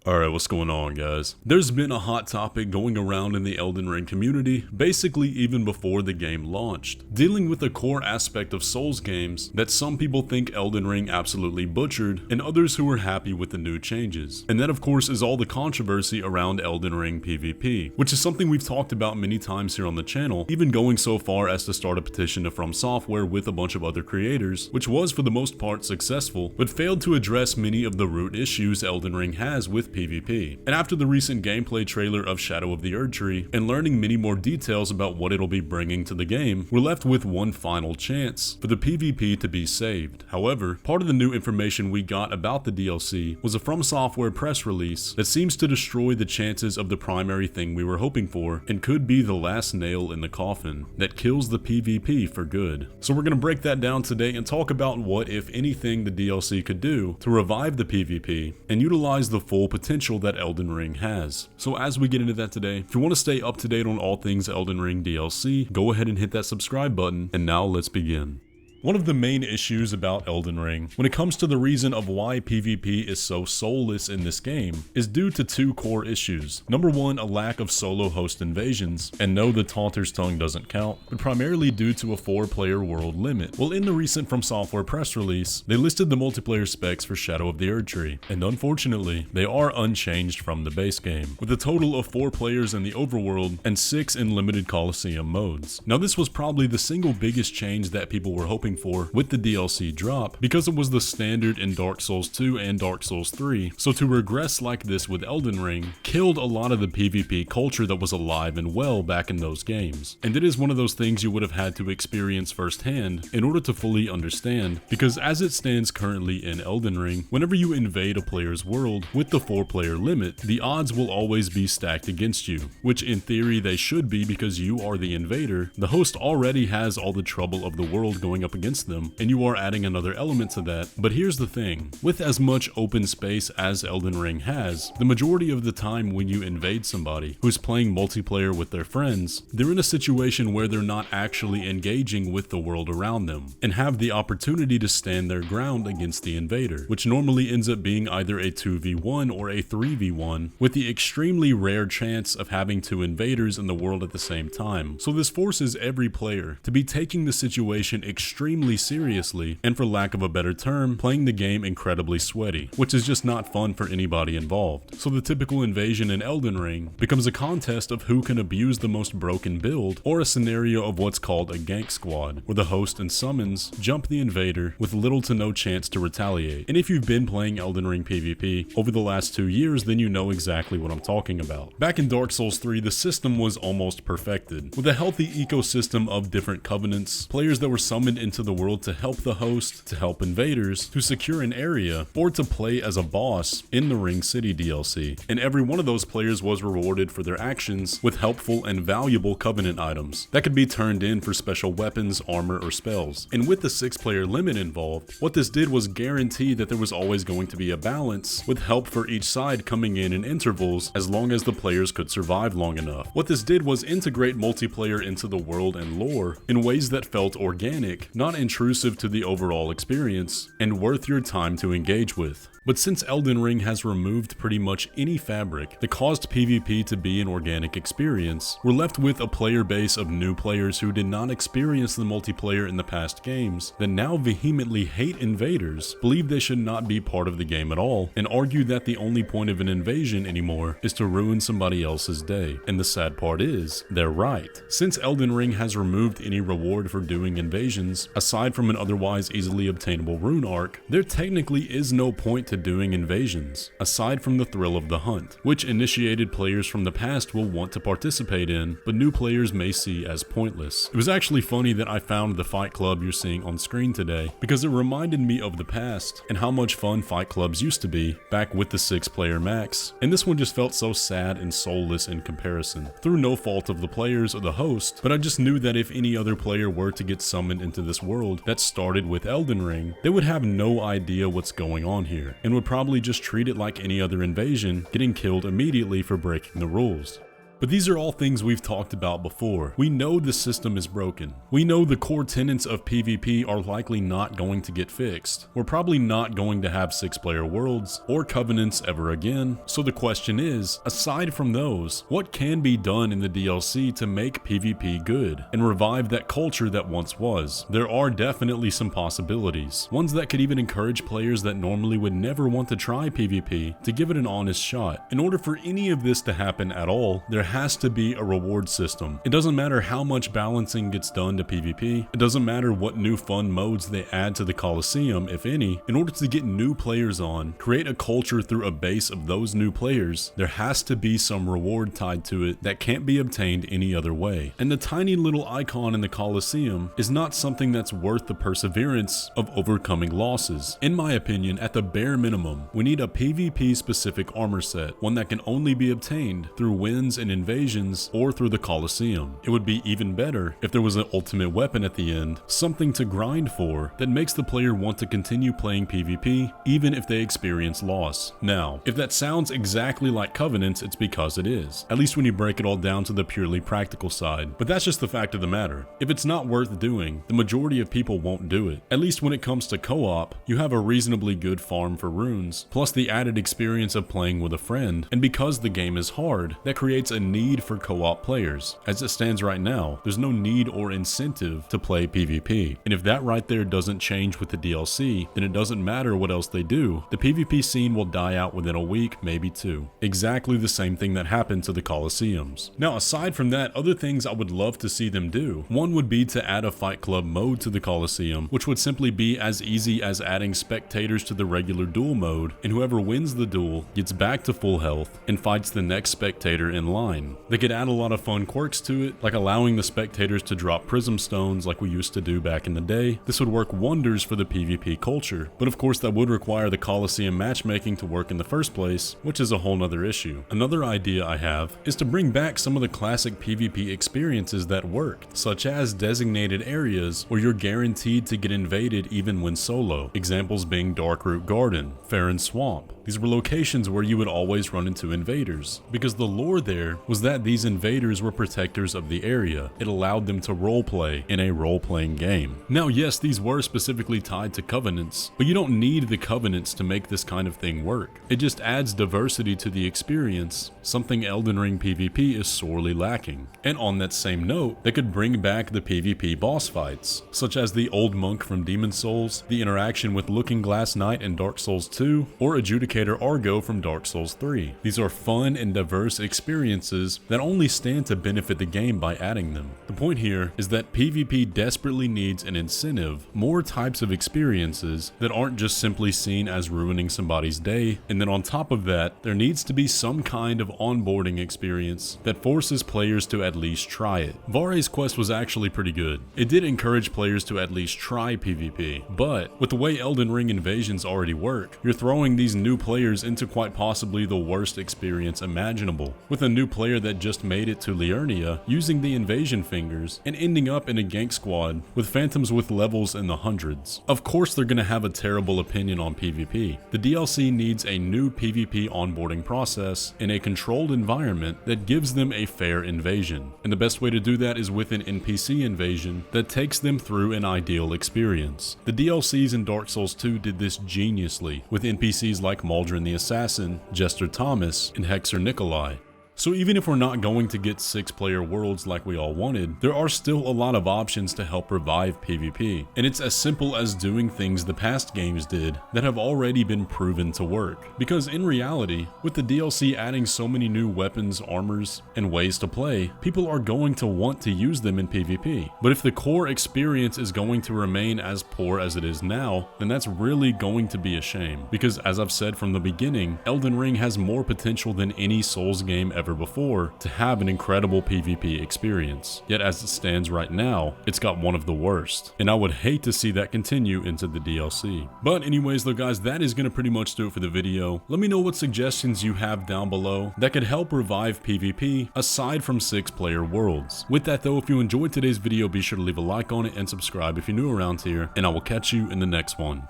Alright, what's going on, guys? There's been a hot topic going around in the Elden Ring community, basically even before the game launched, dealing with a core aspect of Souls games that some people think Elden Ring absolutely butchered, and others who are happy with the new changes. And that of course is all the controversy around Elden Ring PvP, which is something we've talked about many times here on the channel, even going so far as to start a petition to FromSoftware with a bunch of other creators, which was for the most part successful, but failed to address many of the root issues Elden Ring has with PvP. And after the recent gameplay trailer of Shadow of the Erdtree, and learning many more details about what it'll be bringing to the game, we're left with one final chance for the PvP to be saved. However, part of the new information we got about the DLC was a FromSoftware press release that seems to destroy the chances of the primary thing we were hoping for, and could be the last nail in the coffin that kills the PvP for good. So we're going to break that down today and talk about what, if anything, the DLC could do to revive the PvP and utilize the full potential that Elden Ring has. So as we get into that today, if you want to stay up to date on all things Elden Ring DLC, go ahead and hit that subscribe button, and now let's begin. One of the main issues about Elden Ring, when it comes to the reason of why PvP is so soulless in this game, is due to two core issues. Number one, a lack of solo host invasions, and no, the Taunter's Tongue doesn't count, but primarily due to a 4-player world limit. Well, in the recent FromSoftware press release, they listed the multiplayer specs for Shadow of the Erdtree, and unfortunately, they are unchanged from the base game, with a total of 4 players in the overworld and 6 in limited Coliseum modes. Now, this was probably the single biggest change that people were hoping for with the DLC drop, because it was the standard in Dark Souls 2 and Dark Souls 3, so to regress like this with Elden Ring killed a lot of the PvP culture that was alive and well back in those games. And it is one of those things you would have had to experience firsthand in order to fully understand, because as it stands currently in Elden Ring, whenever you invade a player's world with the 4-player limit, the odds will always be stacked against you, which in theory they should be, because you are the invader. The host already has all the trouble of the world going up against them, and you are adding another element to that. But here's the thing, with as much open space as Elden Ring has, the majority of the time when you invade somebody who's playing multiplayer with their friends, they're in a situation where they're not actually engaging with the world around them, and have the opportunity to stand their ground against the invader, which normally ends up being either a 2v1 or a 3v1, with the extremely rare chance of having 2 invaders in the world at the same time. So this forces every player to be taking the situation extremely seriously, and for lack of a better term, playing the game incredibly sweaty, which is just not fun for anybody involved. So the typical invasion in Elden Ring becomes a contest of who can abuse the most broken build, or a scenario of what's called a gank squad, where the host and summons jump the invader with little to no chance to retaliate. And if you've been playing Elden Ring PvP over the last 2 years, then you know exactly what I'm talking about. Back in Dark Souls 3, the system was almost perfected, with a healthy ecosystem of different covenants, players that were summoned into the world to help the host, to help invaders, to secure an area, or to play as a boss in the Ring City DLC. And every one of those players was rewarded for their actions with helpful and valuable covenant items that could be turned in for special weapons, armor, or spells. And with the 6-player limit involved, what this did was guarantee that there was always going to be a balance, with help for each side coming in intervals as long as the players could survive long enough. What this did was integrate multiplayer into the world and lore in ways that felt organic, not intrusive to the overall experience, and worth your time to engage with. But since Elden Ring has removed pretty much any fabric that caused PvP to be an organic experience, we're left with a player base of new players who did not experience the multiplayer in the past games, that now vehemently hate invaders, believe they should not be part of the game at all, and argue that the only point of an invasion anymore is to ruin somebody else's day. And the sad part is, they're right. Since Elden Ring has removed any reward for doing invasions, aside from an otherwise easily obtainable rune arc, there technically is no point to doing invasions, aside from the thrill of the hunt, which initiated players from the past will want to participate in, but new players may see as pointless. It was actually funny that I found the fight club you're seeing on screen today, because it reminded me of the past, and how much fun fight clubs used to be, back with the 6-player max, and this one just felt so sad and soulless in comparison, through no fault of the players or the host, but I just knew that if any other player were to get summoned into this world that started with Elden Ring, they would have no idea what's going on here, and would probably just treat it like any other invasion, getting killed immediately for breaking the rules. But these are all things we've talked about before. We know the system is broken. We know the core tenets of PvP are likely not going to get fixed. We're probably not going to have 6-player worlds or covenants ever again. So the question is, aside from those, what can be done in the DLC to make PvP good and revive that culture that once was? There are definitely some possibilities. Ones that could even encourage players that normally would never want to try PvP to give it an honest shot. In order for any of this to happen at all, there has to be a reward system. It doesn't matter how much balancing gets done to PvP. It doesn't matter what new fun modes they add to the Coliseum, if any. In order to get new players on, create a culture through a base of those new players, there has to be some reward tied to it that can't be obtained any other way. And the tiny little icon in the Coliseum is not something that's worth the perseverance of overcoming losses. In my opinion, at the bare minimum, we need a PvP specific armor set, one that can only be obtained through wins and invasions or through the Coliseum. It would be even better if there was an ultimate weapon at the end, something to grind for that makes the player want to continue playing PvP even if they experience loss. Now, if that sounds exactly like Covenants, it's because it is, at least when you break it all down to the purely practical side. But that's just the fact of the matter. If it's not worth doing, the majority of people won't do it. At least when it comes to co-op, you have a reasonably good farm for runes, plus the added experience of playing with a friend, and because the game is hard, that creates a need for co-op players. As it stands right now, there's no need or incentive to play PvP, and if that right there doesn't change with the DLC, then it doesn't matter what else they do, the PvP scene will die out within a week, maybe 2. Exactly the same thing that happened to the Coliseums. Now, aside from that, other things I would love to see them do. One would be to add a Fight Club mode to the Coliseum, which would simply be as easy as adding spectators to the regular duel mode, and whoever wins the duel gets back to full health and fights the next spectator in line. They could add a lot of fun quirks to it, like allowing the spectators to drop prism stones like we used to do back in the day. This would work wonders for the PvP culture, but of course that would require the Coliseum matchmaking to work in the first place, which is a whole nother issue. Another idea I have is to bring back some of the classic PvP experiences that work, such as designated areas where you're guaranteed to get invaded even when solo. Examples being Darkroot Garden, Farron Swamp. These were locations where you would always run into invaders, because the lore there was that these invaders were protectors of the area. It allowed them to roleplay in a role-playing game. Now yes, these were specifically tied to Covenants, but you don't need the Covenants to make this kind of thing work. It just adds diversity to the experience, something Elden Ring PvP is sorely lacking. And on that same note, they could bring back the PvP boss fights, such as the Old Monk from Demon Souls, the interaction with Looking Glass Knight in Dark Souls 2, or Adjudicator Argo from Dark Souls 3. These are fun and diverse experiences that only stand to benefit the game by adding them. The point here is that PvP desperately needs an incentive, more types of experiences that aren't just simply seen as ruining somebody's day, and then on top of that, there needs to be some kind of onboarding experience that forces players to at least try it. Vare's quest was actually pretty good. It did encourage players to at least try PvP, but with the way Elden Ring invasions already work, you're throwing these new players into quite possibly the worst experience imaginable, with a new player that just made it to Liurnia using the invasion fingers and ending up in a gank squad with phantoms with levels in the hundreds. Of course they're gonna have a terrible opinion on PvP. The DLC needs a new PvP onboarding process in a controlled environment that gives them a fair invasion, and the best way to do that is with an NPC invasion that takes them through an ideal experience. The DLCs in Dark Souls 2 did this geniusly, with NPCs like Maldron the Assassin, Jester Thomas, and Hexer Nikolai. So even if we're not going to get 6-player worlds like we all wanted, there are still a lot of options to help revive PvP. And it's as simple as doing things the past games did that have already been proven to work. Because in reality, with the DLC adding so many new weapons, armors, and ways to play, people are going to want to use them in PvP. But if the core experience is going to remain as poor as it is now, then that's really going to be a shame. Because as I've said from the beginning, Elden Ring has more potential than any Souls game ever before to have an incredible PvP experience. Yet as it stands right now, it's got one of the worst. And I would hate to see that continue into the DLC. But anyways though guys, that is going to pretty much do it for the video. Let me know what suggestions you have down below that could help revive PvP aside from 6-player worlds. With that though, if you enjoyed today's video, be sure to leave a like on it and subscribe if you're new around here, and I will catch you in the next one.